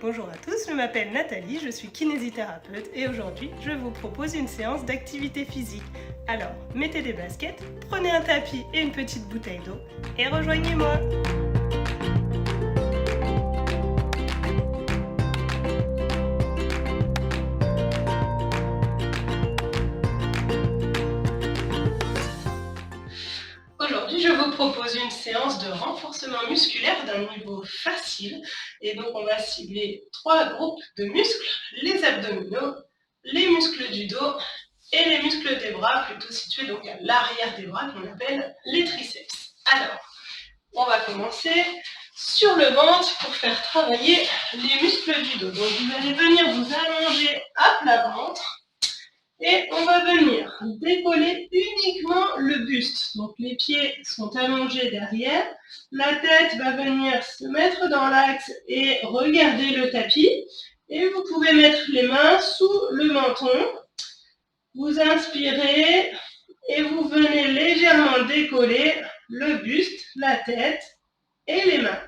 Bonjour à tous, je m'appelle Nathalie, je suis kinésithérapeute et aujourd'hui je vous propose une séance d'activité physique. Alors, mettez des baskets, prenez un tapis et une petite bouteille d'eau et rejoignez-moi. Aujourd'hui, je vous propose une séance de renforcement musculaire d'un niveau facile. Et donc, on va cibler 3 groupes de muscles, les abdominaux, les muscles du dos et les muscles des bras, plutôt situés donc à l'arrière des bras, qu'on appelle les triceps. Alors, on va commencer sur le ventre pour faire travailler les muscles du dos. Donc, vous allez venir vous allonger à plat ventre. Et on va venir décoller uniquement le buste. Donc les pieds sont allongés derrière. La tête va venir se mettre dans l'axe et regarder le tapis. Et vous pouvez mettre les mains sous le menton. Vous inspirez et vous venez légèrement décoller le buste, la tête et les mains.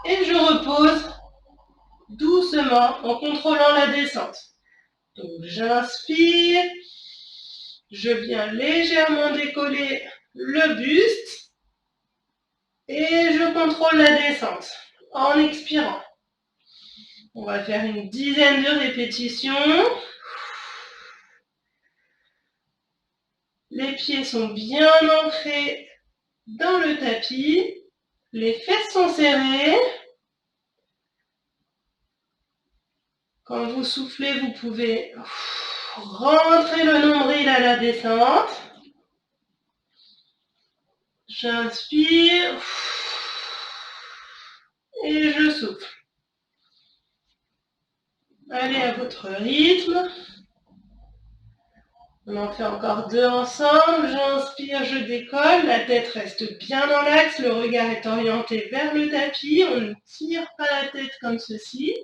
Et je repose doucement en contrôlant la descente. Donc j'inspire. Je viens légèrement décoller le buste et je contrôle la descente en expirant. On va faire une dizaine de répétitions. Les pieds sont bien ancrés dans le tapis. Les fesses sont serrées. Quand vous soufflez, vous pouvez rentrer le nombril à la descente. J'inspire et je souffle. Allez à votre rythme. On en fait encore 2 ensemble. J'inspire, je décolle. La tête reste bien dans l'axe. Le regard est orienté vers le tapis. On ne tire pas la tête comme ceci.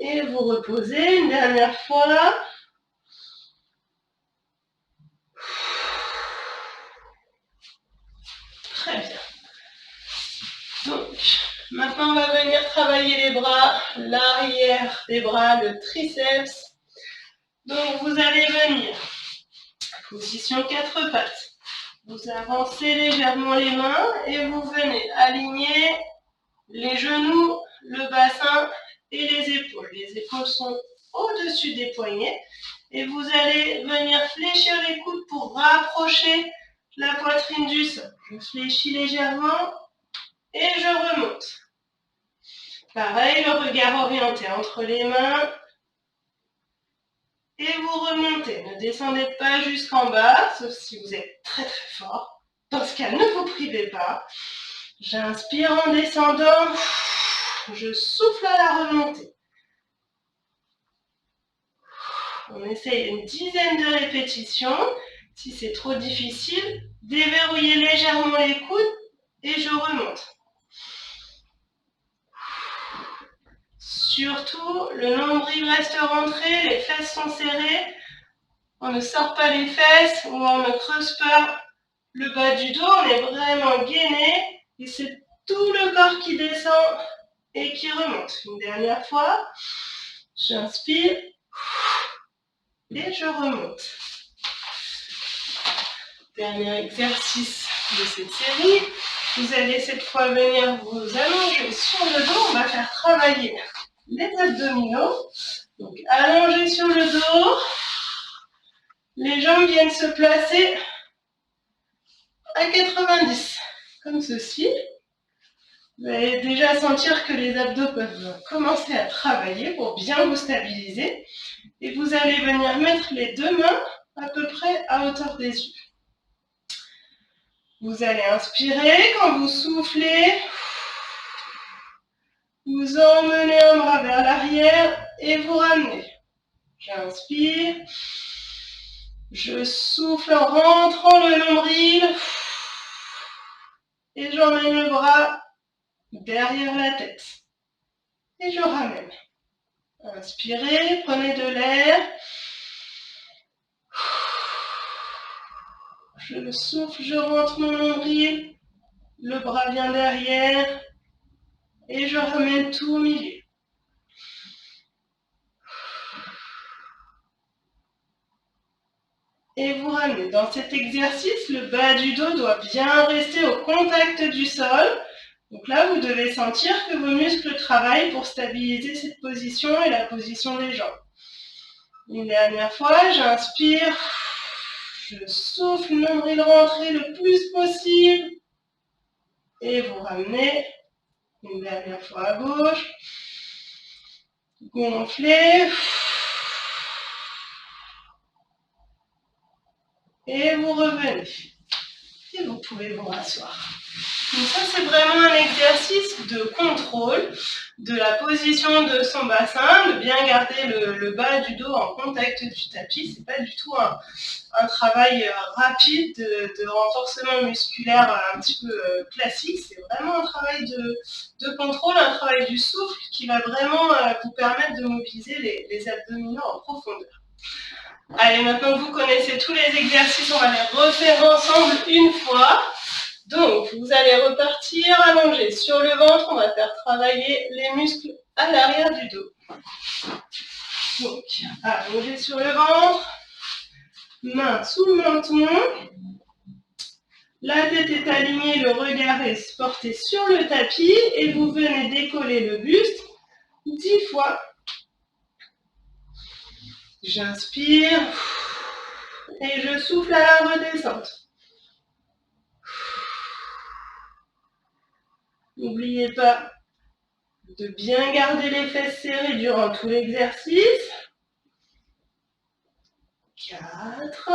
Et vous reposez une dernière fois. Très bien. Donc, maintenant on va venir travailler les bras, l'arrière des bras, le triceps. Donc vous allez venir, position 4 pattes. Vous avancez légèrement les mains et vous venez aligner les genoux, le bassin et les épaules. Les épaules sont au-dessus des poignets et vous allez venir fléchir les coudes pour rapprocher la poitrine du sol. Je fléchis légèrement et je remonte. Pareil, le regard orienté entre les mains. Et vous remontez. Ne descendez pas jusqu'en bas, sauf si vous êtes très très fort. Dans ce cas, ne vous privez pas. J'inspire en descendant. Je souffle à la remontée. On essaye une dizaine de répétitions. Si c'est trop difficile, déverrouillez légèrement les coudes et je remonte. Surtout, le nombril reste rentré, les fesses sont serrées. On ne sort pas les fesses ou on ne creuse pas le bas du dos. On est vraiment gainé et c'est tout le corps qui descend et qui remonte. Une dernière fois, j'inspire et je remonte. Dernier exercice de cette série. Vous allez cette fois venir vous allonger sur le dos. On va faire travailler les abdominaux. Donc allongé sur le dos. Les jambes viennent se placer à 90, comme ceci. Vous allez déjà sentir que les abdos peuvent commencer à travailler pour bien vous stabiliser. Et vous allez venir mettre les 2 mains à peu près à hauteur des yeux. Vous allez inspirer, quand vous soufflez, vous emmenez un bras vers l'arrière et vous ramenez. J'inspire, je souffle en rentrant le nombril et j'emmène le bras derrière la tête. Et je ramène. Inspirez, prenez de l'air. Je souffle, je rentre mon nombril. Le bras vient derrière. Et je ramène tout au milieu. Et vous ramenez. Dans cet exercice, le bas du dos doit bien rester au contact du sol. Donc là, vous devez sentir que vos muscles travaillent pour stabiliser cette position et la position des jambes. Une dernière fois, j'inspire, je souffle, nombril rentré le plus possible. Et vous ramenez. Une dernière fois à gauche. Gonflez. Et vous revenez. Et vous pouvez vous rasseoir. Donc ça, c'est vraiment un exercice de contrôle de la position de son bassin, de bien garder le bas du dos en contact du tapis. C'est pas du tout un travail rapide de renforcement musculaire un petit peu classique. C'est vraiment un travail de contrôle, un travail du souffle qui va vraiment vous permettre de mobiliser les abdominaux en profondeur. Allez, maintenant que vous connaissez tous les exercices, on va les refaire ensemble une fois. Donc, vous allez repartir allongé sur le ventre. On va faire travailler les muscles à l'arrière du dos. Donc, allongé sur le ventre. Main sous le menton. La tête est alignée, le regard est porté sur le tapis. Et vous venez décoller le buste 10 fois. J'inspire. Et je souffle à la redescente. N'oubliez pas de bien garder les fesses serrées durant tout l'exercice. 4,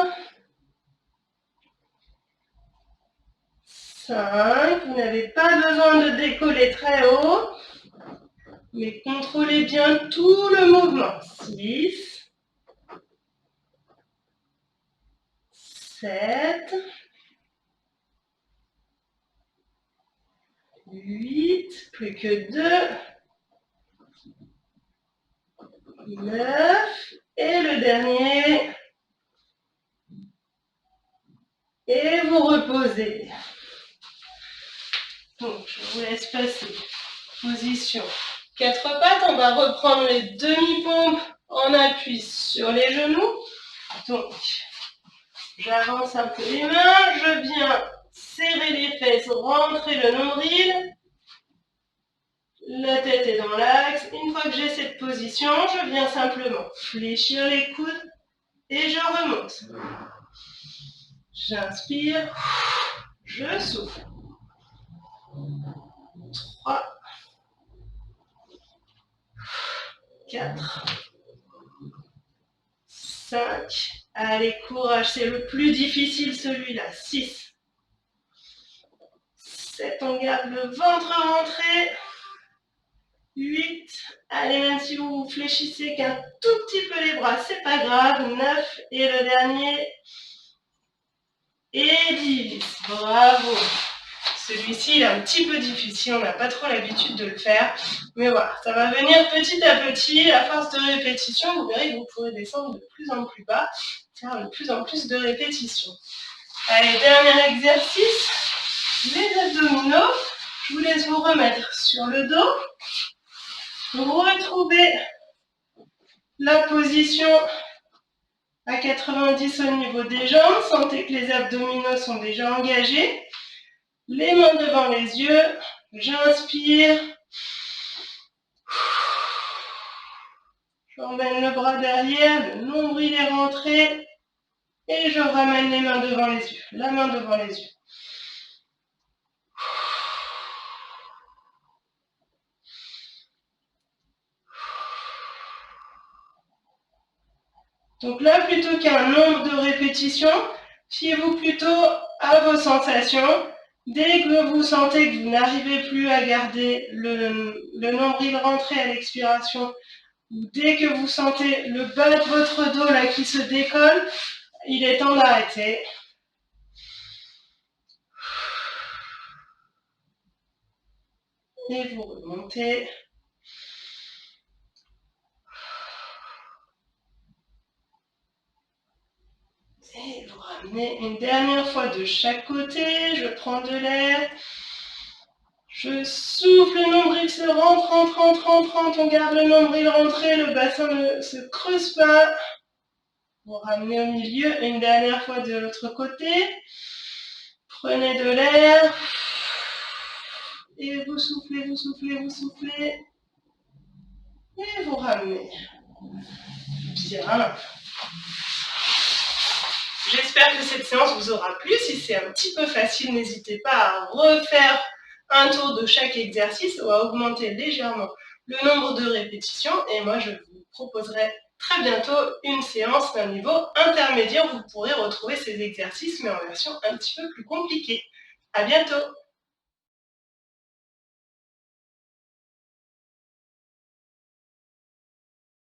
5, vous n'avez pas besoin de décoller très haut, mais contrôlez bien tout le mouvement. 6, 7, 8, plus que 2, 9, et le dernier, et vous reposez. Donc, je vous laisse passer. Position 4 pattes, on va reprendre les demi-pompes en appui sur les genoux. Donc, j'avance un peu les mains, je viens serrer les fesses, rentrer le nombril. La tête est dans l'axe. Une fois que j'ai cette position, je viens simplement fléchir les coudes et je remonte. J'inspire, je souffle. 3, 4, 5. Allez, courage, c'est le plus difficile celui-là. 6, 7, on garde le ventre rentré. 8, allez, même si vous vous fléchissez qu'un tout petit peu les bras, c'est pas grave. 9, et le dernier. Et 10, bravo. Celui-ci, il est un petit peu difficile, on n'a pas trop l'habitude de le faire. Mais voilà, ça va venir petit à petit, à force de répétition, vous verrez que vous pourrez descendre de plus en plus bas, faire de plus en plus de répétitions. Allez, dernier exercice, les abdominaux. Je vous laisse vous remettre sur le dos. Retrouvez la position à 90 au niveau des jambes. Sentez que les abdominaux sont déjà engagés. Les mains devant les yeux. J'inspire. J'emmène le bras derrière, le nombril est rentré. Et je ramène les mains devant les yeux. La main devant les yeux. Donc là, plutôt qu'un nombre de répétitions, fiez-vous plutôt à vos sensations. Dès que vous sentez que vous n'arrivez plus à garder le nombril rentré à l'expiration, ou dès que vous sentez le bas de votre dos là qui se décolle, il est temps d'arrêter. Et vous remontez. Et vous ramenez une dernière fois de chaque côté. Je prends de l'air. Je souffle, le nombril se rentre. On garde le nombril rentré, le bassin ne se creuse pas. Vous ramenez au milieu, une dernière fois de l'autre côté. Prenez de l'air. Et vous soufflez, vous soufflez, vous soufflez. Et vous ramenez. Bien. J'espère que cette séance vous aura plu. Si c'est un petit peu facile, n'hésitez pas à refaire un tour de chaque exercice ou à augmenter légèrement le nombre de répétitions. Et moi, je vous proposerai très bientôt une séance d'un niveau intermédiaire où vous pourrez retrouver ces exercices, mais en version un petit peu plus compliquée. À bientôt!